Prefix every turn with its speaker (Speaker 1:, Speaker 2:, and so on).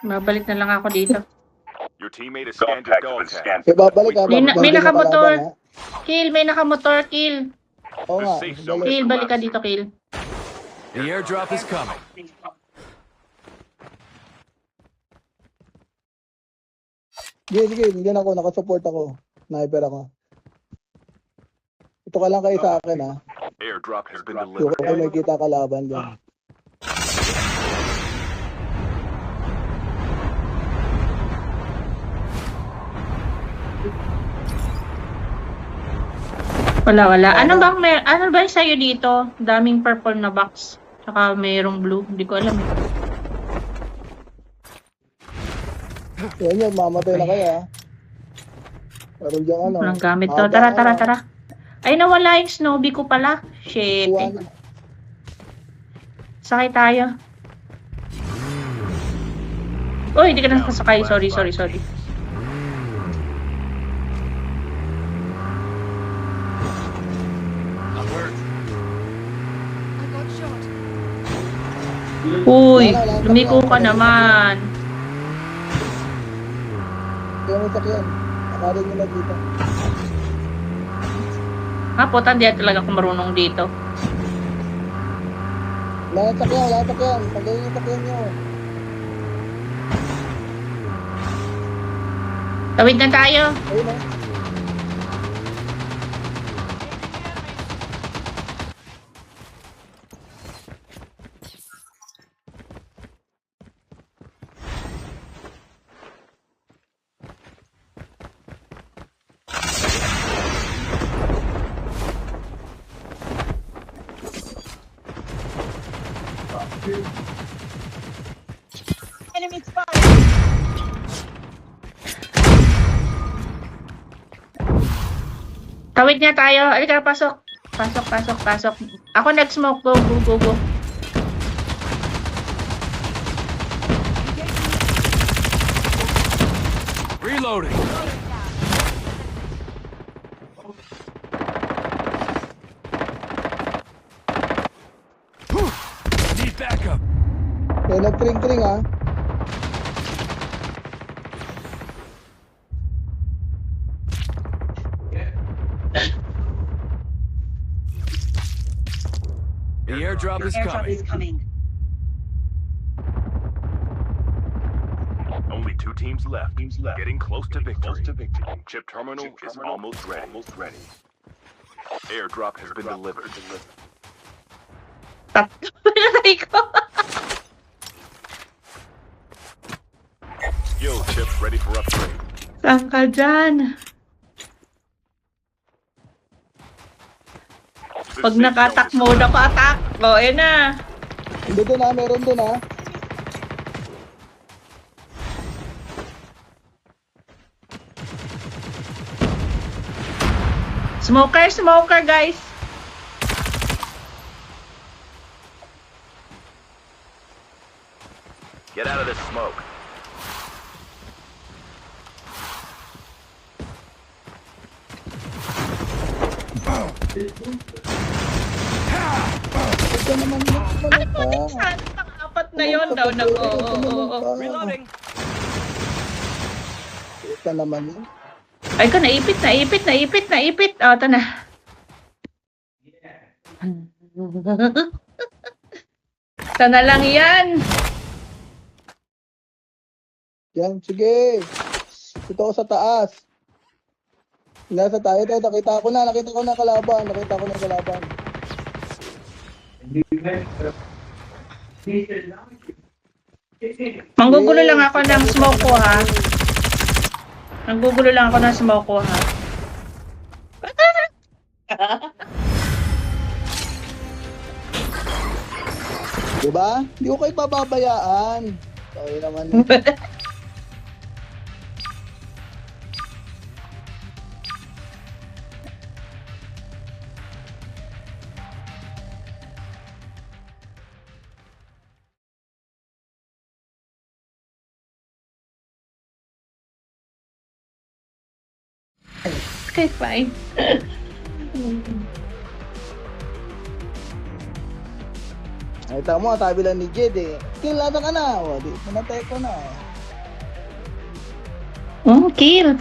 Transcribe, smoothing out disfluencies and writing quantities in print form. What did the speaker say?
Speaker 1: Babalik na lang ako dito.
Speaker 2: Your teammate has scanned your dog tag.
Speaker 3: Babalik ka.
Speaker 1: May nakamotor. Kill, may nakamotor, kill.
Speaker 3: Oo nga.
Speaker 1: Kill, balik ka dito, kill.
Speaker 4: The airdrop is coming.
Speaker 3: Sige, hindi ako. Nakasupport ako. Sniper ako. Ito ka lang kayo sa akin, ha.
Speaker 2: Airdrop has been
Speaker 3: Hindi
Speaker 2: delivered.
Speaker 3: ko may kita kalaban dyan.
Speaker 1: Wala. Ano ba yung sa'yo dito? Daming purple na box. Tsaka mayroong blue. Hindi ko alam.
Speaker 3: Yan, mamatay na kayo, ha. Meron dyan ano.
Speaker 1: Walang gamit to. Tara. Ay, nawala yung Snowbee ko pala. Shit. Sakay tayo. Uy, hindi ka na sasakay. Sorry. Uy, lumiko ka naman.
Speaker 3: Kaya may sakyan. Nakarin nyo na dito.
Speaker 1: Puta, hindi talaga ako marunong dito.
Speaker 3: Wala sakyan. Pagayin yung sakyan nyo.
Speaker 1: Tawid na tayo.
Speaker 3: Ayun, ha.
Speaker 5: Enemy spotted.
Speaker 1: Tawid na tayo. Alika, pasok. Pasok. Ako nag-smoke. Go.
Speaker 4: Reloading. Need backup.
Speaker 3: Kaya nag-tring, ha.
Speaker 4: The airdrop is coming.
Speaker 2: Only 2 teams left. Getting close to victory. Chip terminal is almost ready. Airdrop has been delivered.
Speaker 1: Patay ko.
Speaker 2: Skill chips ready for upgrade.
Speaker 1: Saan ka dyan? Pag naka-attack mode ako, attack. Na.
Speaker 3: Hindi doon, ha. Meron doon, ha.
Speaker 1: Smoker, guys.
Speaker 2: Get out of this smoke.
Speaker 3: Ito naman yun.
Speaker 1: Ano po din saan? Pang-apat na yun daw.
Speaker 4: Reloading.
Speaker 3: Ito naman yun.
Speaker 1: Ay ko, naipit. O, ito na. Ito na lang yan.
Speaker 3: Yan, sige. Ito ako sa taas. Nasa tayo. Nakita ko na kalaban.
Speaker 1: Manggugulo lang ako ng smoke ko, ha?
Speaker 3: Diba? Hindi ko kayo pababayaan. Sorry naman.
Speaker 1: Okay, fine.
Speaker 3: Ay, tama, tabi lang ni Jed eh. Kilala ka na. O, di, pinatay ko na.
Speaker 1: Oh, kill.